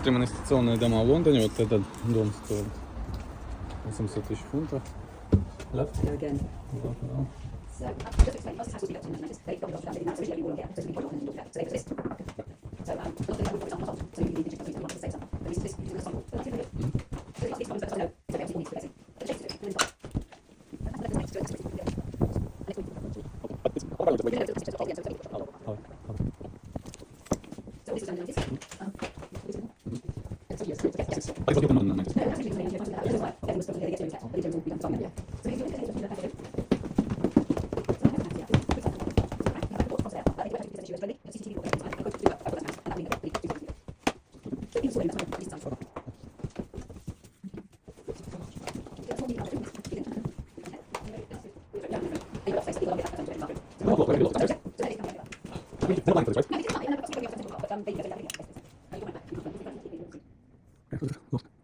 Инвестиционные дома в Лондоне. Вот этот дом стоит 800 тысяч фунтов. Да? Hello again. Да, да. So, just to explain, most houses we built in the 1990s, they got originally every wall again, so we put it on and looked at it, so they exist. So, not that they would put it on top, so you need to check something to say something. But this is using the sample. So that's it, really. So it's problems, but I know it's okay, obviously all needs to be placing. But the shape is different, and then the and that's next to it, that's what we do. And next week, we're going to do it, so it's okay, so so this is done in the 90s. So yes, yes, yes. А это на No, that's actually the same, this is why everything was supposed to get to intact, but it will be done fine. Yeah. So if you look at it, that's what you Лофт.